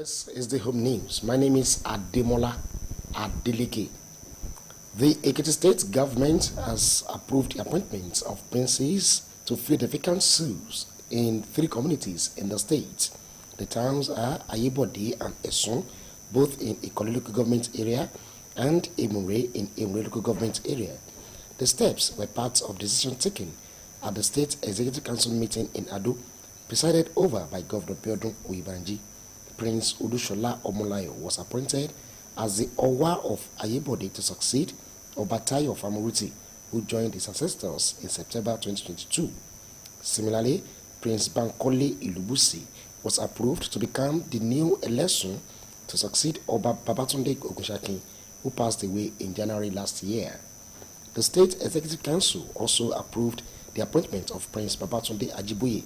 This is the home news. My name is Ademola Adeleke. The Ekiti State government has approved the appointment of princes to fill the vacant seats in 3 communities in the state. The towns are Ayebode and Esun, both in Ikole local government area, and Emure in Emure local government area. The steps were part of decision taken at the State Executive Council meeting in Ado, presided over by Governor Biodun Oyebanji. Prince Udushola Omolayo was appointed as the Owa of Ayebode to succeed Obatayo Famuruti, who joined his ancestors in September 2022. Similarly, Prince Bankole Ilubusi was approved to become the new Elesun to succeed Oba Babatunde Ogunshaki, who passed away in January last year. The State Executive Council also approved the appointment of Prince Babatunde Ajiboye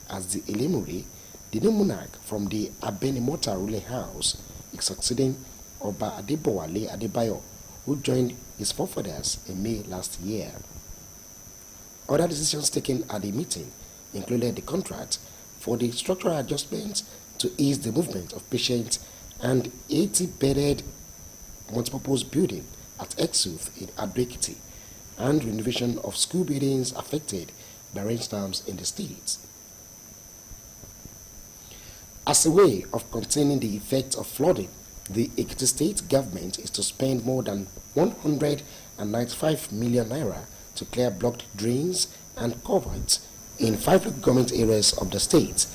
as the Elemure, the new monarch from the Abenimota ruling house, succeeding Oba Adebowale Adebayo, who joined his forefathers in May last year. Other decisions taken at the meeting included the contract for the structural adjustments to ease the movement of patients and 80-bedded multipurpose building at Exuth in Ado-Ekiti, and renovation of school buildings affected by rainstorms in the state. As a way of containing the effects of flooding, the Ekiti State government is to spend more than 195 million naira to clear blocked drains and culverts in 5 local government areas of the state.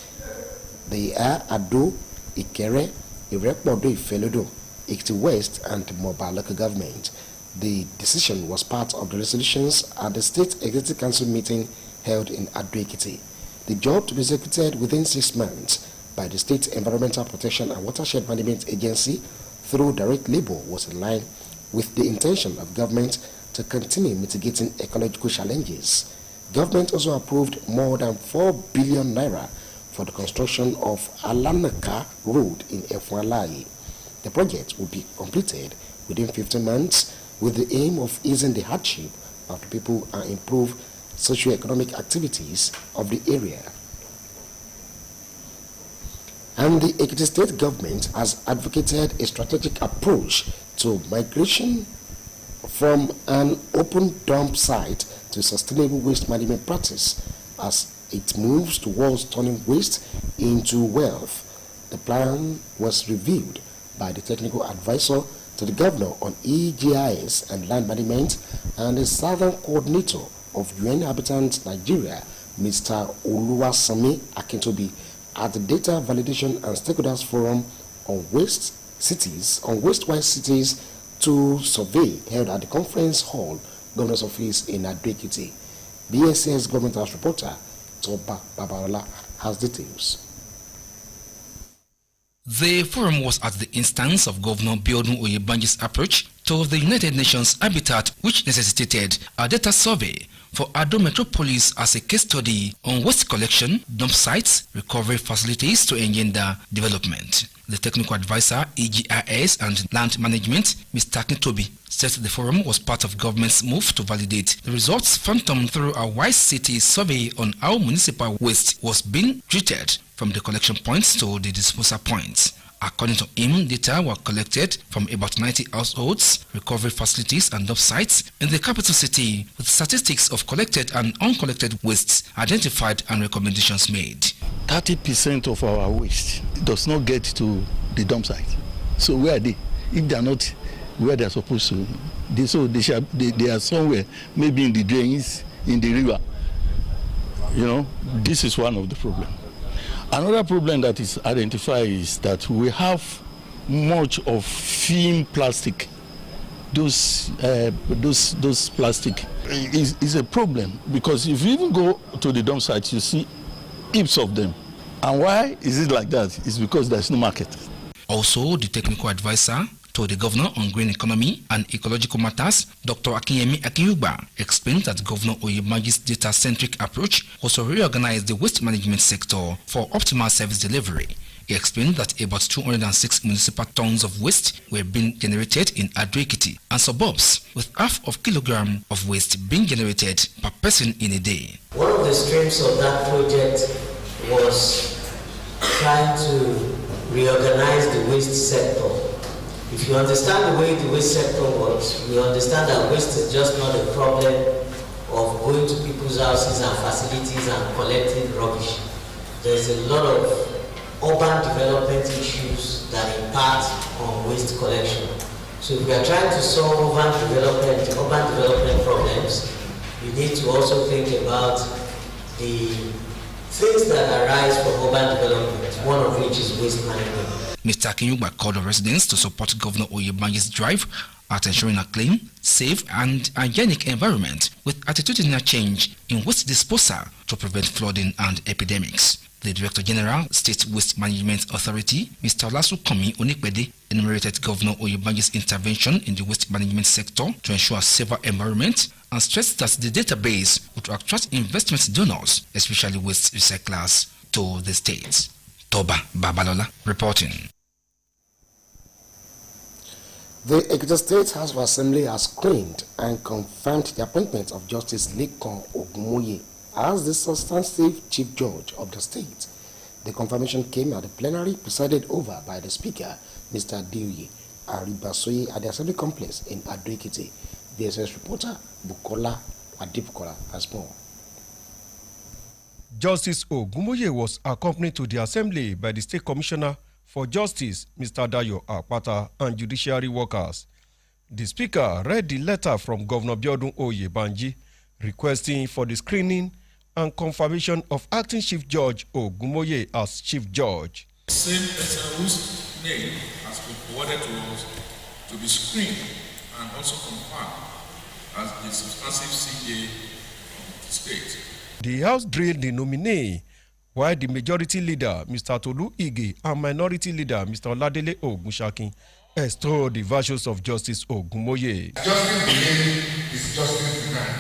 They are Ado, Ikere, Irekpodo Ifelodo, Ekiti West, and Moba local government. The decision was part of the resolutions at the State Executive Council meeting held in Ado-Ekiti. The job to be executed within 6 months by the State Environmental Protection and Watershed Management Agency through direct labor was in line with the intention of government to continue mitigating ecological challenges. Government also approved more than 4 billion naira for the construction of Alanaka Road in Efualayi. The project will be completed within 15 months with the aim of easing the hardship of the people and improve socio-economic activities of the area. And the Ekiti State government has advocated a strategic approach to migration from an open dump site to sustainable waste management practice as it moves towards turning waste into wealth. The plan was reviewed by the technical advisor to the governor on EGIS and land management and the southern coordinator of UN Habitat Nigeria, Mr. Oluwasami Akintobi, at the Data Validation and Stakeholders Forum on Waste-Wise Cities 2 survey held at the Conference Hall, Governor's Office in Ado-Ekiti. BSS Government House reporter Toba Babaola has details. The forum was at the instance of Governor Biodun Oyebanji's approach to the United Nations Habitat, which necessitated a data survey for Ado Metropolis as a case study on waste collection, dump sites, recovery facilities to engender development. The technical advisor, EGIS and land management, Mr. Akintobi, said the forum was part of government's move to validate the results phantom through a wise city survey on how municipal waste was being treated from the collection points to the disposal points. According to him, data were collected from about 90 households, recovery facilities and dump sites in the capital city, with statistics of collected and uncollected wastes identified and recommendations made. 30% of our waste does not get to the dump site. So where are they? If they are not where they are supposed to, they are somewhere, maybe in the drains, in the river. You know, this is one of the problems. Another problem that is identified is that we have much of film plastic. Those plastic is a problem, because if you even go to the dump site, you see heaps of them. And why is it like that? It's because there's no market. Also, the technical advisor to the governor on green economy and ecological matters, Dr. Akinyemi Akinyugba, explained that Governor Oyebanji's data-centric approach was to reorganize the waste management sector for optimal service delivery. He explained that about 206 municipal tons of waste were being generated in Ado-Ekiti and suburbs, with half of kilogram of waste being generated per person in a day. One of the streams of that project was trying to reorganize the waste sector. If you understand the way the waste sector works, you understand that waste is just not a problem of going to people's houses and facilities and collecting rubbish. There's a lot of urban development issues that impact on waste collection. So if we are trying to solve urban development problems, we need to also think about the things that arise from urban development, one of which is waste management. Mr. Akinyugba called on residents to support Governor Oyebanji's drive at ensuring a clean, safe and hygienic environment with attitudinal change in waste disposal to prevent flooding and epidemics. The Director General, State Waste Management Authority, Mr. Olasukomi Onikbede, enumerated Governor Oyebanji's intervention in the waste management sector to ensure a safer environment and stressed that the database would attract investment donors, especially waste recyclers, to the state. Toba Babalola reporting. The Ekiti State House of Assembly has screened and confirmed the appointment of Justice Lekan Ogunmoye as the substantive Chief Judge of the state. The confirmation came at the plenary presided over by the Speaker, Mr. Adeoye Aribasoye, at the Assembly Complex in Ado-Ekiti. BSS reporter Bukola Adibukola has more. Justice Ogunmoye was accompanied to the Assembly by the State Commissioner for Justice, Mr. Dayo Akpata, and judiciary workers. The Speaker read the letter from Governor Biodun Oyebanji requesting for the screening and confirmation of Acting Chief Judge Ogunmoye as Chief Judge. The same person whose name has been forwarded to us to be screened and also confirmed as the substantive CJ of the state. The House drilled the nominee, while the majority leader, Mr. Tolu Ige, and minority leader, Mr. Oladele Ogunshakin, extolled the virtues of Justice Ogunmoye. Justice Benin is justice denied,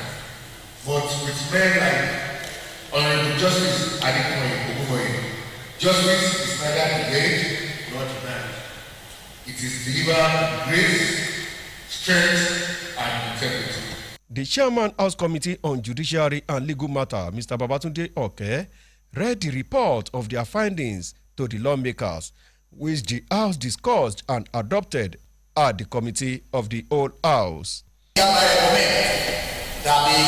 but with men like Honorable Justice Adekunle Ogunmoye, justice is neither delayed nor denied. It is delivered with grace, strength, and integrity. The Chairman House Committee on Judiciary and Legal Matter, Mr. Babatunde Oke, read the report of their findings to the lawmakers, which the House discussed and adopted at the Committee of the Whole House. I recommend that the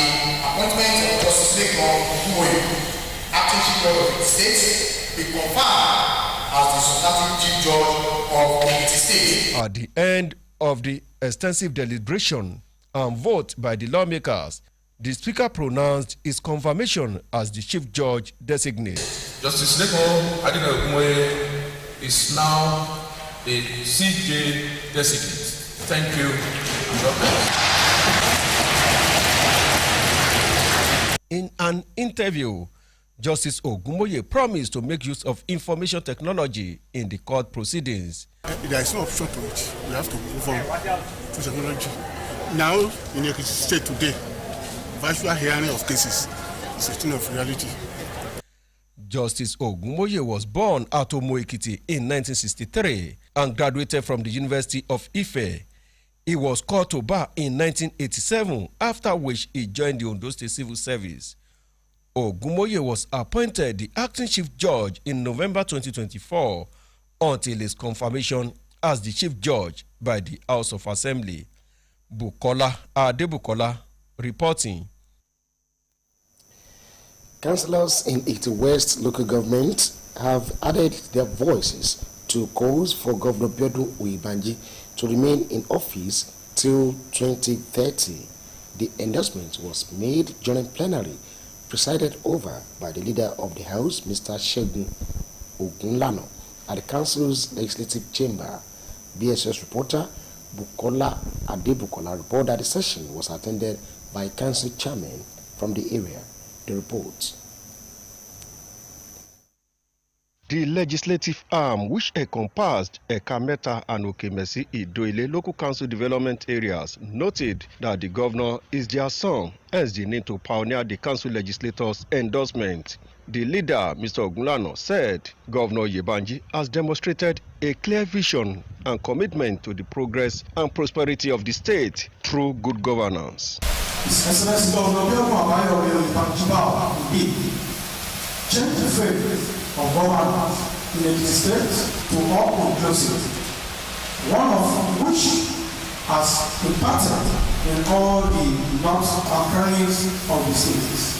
appointment of Justice Lekan Ogunmoye, Acting Chief Judge of the State, be confirmed as the substantive Chief Judge of the State. At the end of the extensive deliberation and vote by the lawmakers, the Speaker pronounced his confirmation as the Chief Judge designate. Justice Lekan Ogunmoye is now a CJ designate. Thank you and welcome. In an interview, Justice Ogunmoye promised to make use of information technology in the court proceedings. There is no option to it. We have to move on to technology. Now, in Ekiti State today, virtual hearing of cases is a thing of reality. Justice Ogunmoye was born at Omo-Ekiti in 1963 and graduated from the University of Ife. He was called to bar in 1987, after which he joined the Ondo State Civil Service. Ogunmoye was appointed the Acting Chief Judge in November 2024 until his confirmation as the Chief Judge by the House of Assembly. Bukola Adebukola reporting. Councillors in Ekiti West local government have added their voices to calls for Governor Biodun Oyebanji to remain in office till 2030. The endorsement was made during plenary presided over by the leader of the House, Mr. Segun Ogunlano, at the Council's Legislative Chamber. BSS reporter Bukola Adebukola reported that the session was attended by Council Chairman from the area. The report. The legislative arm, which encompassed Ekameta and Okemesi Idoile local council development areas, noted that the governor is their son, hence the need to pioneer the council legislators' endorsement. The leader, Mr. Ogunlano, said Governor Oyebanji has demonstrated a clear vision and commitment to the progress and prosperity of the state through good governance. His Excellency Governor Biodun Oyebanji will be change the face of governance in the state to all inclusive, one of which has a pattern in all the knobs and crannies of the cities.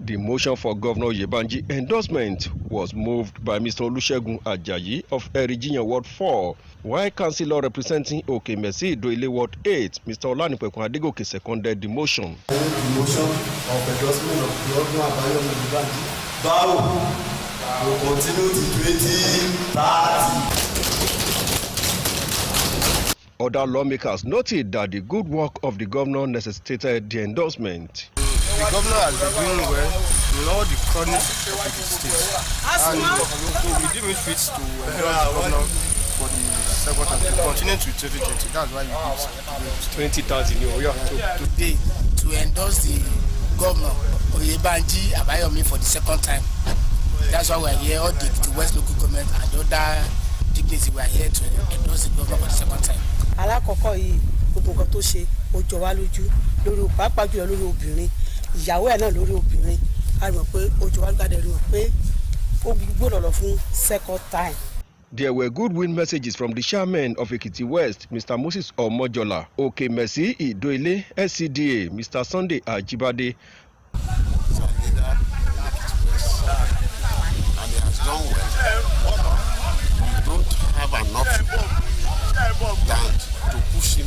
The motion for Governor Oyebanji endorsement was moved by Mr. Olusegun Ajayi of Erijiyan Ward 4, while Councillor representing Okemesi Idoile Ward 8, Mr. Olanipekun Adegoke seconded the motion. The motion of endorsement of Governor Abayomi Oyebanji will continue to 2030. Other lawmakers noted that the good work of the governor necessitated the endorsement. The governor has been doing well in all the corners of the state. And we deem it fit to endorse the governor for the second time to continue to 2030. That's why we give 20,000 today to endorse the governor Oyebanji Abayomi for the second time. That's why we are here, all the West local government and other dignitaries we are here to endorse the governor for the second time. Alákọ̀ọ́kọ́ yìí gbogbo nǹkan tó ṣe ó jọ wá lójú lórí pàápàá jùlọ lórí obìnrin ìyàwó ẹ̀ náà lórí obìnrin a rò pé ó jọ wá gbàdé rí o pé ó gbọ́dọ̀ lọ fún second time. There were goodwill messages from the chairman of Ekiti West, Mr. Moses Omojola, Okemesi Idoile, SCDA, Mr. Sunday Ajibade. And he has done well. We don't have an option than to push him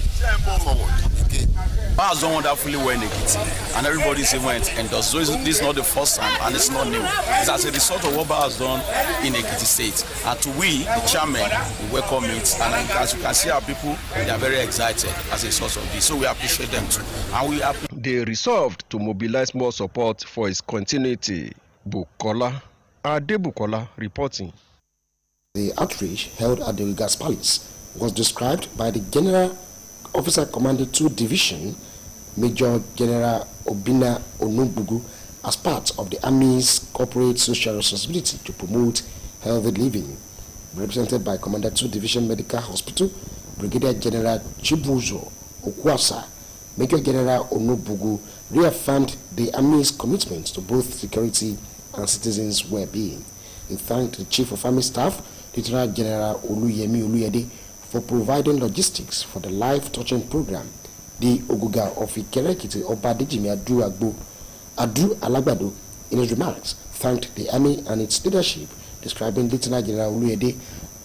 forward again. Ba has done wonderfully well in Ekiti, and everybody is even endorsed. So this is not the first time, and it's not new. It's as a result of what Ba has done in Ekiti State. And to we, the chairman, we welcome it. And as you can see, our people, they are very excited as a result of this. So we appreciate them too. And they resolved to mobilize more support for his continuity. Bukola Adebukola reporting. The outreach held at the Regas Palace was described by the General Officer Commanding 2 Division, Major General Obina Onumbugu, as part of the Army's corporate social responsibility to promote healthy living. Represented by Commander 2 Division Medical Hospital, Brigadier General Chibuzo Okwasa, Major General Onumbugu reaffirmed the Army's commitment to both security and citizens' well-being. He thanked the Chief of Army Staff, Lieutenant General Oluyemi Oluyede, for providing logistics for the life-touching program. The Oguga of Ikere-Ekiti Obadejimi Adu Alagbado, in his remarks, thanked the Army and its leadership, describing Lieutenant General Oluyede,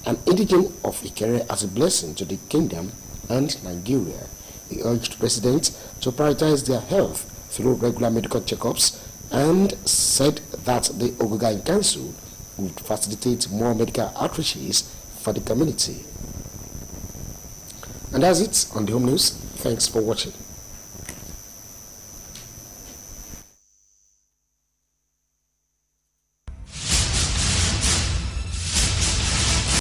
an indigene of Ikere, as a blessing to the kingdom and Nigeria. He urged residents to prioritize their health through regular medical checkups and said that the Oguga Council would facilitate more medical outreaches for the community. And that's it on the Home News. Thanks for watching.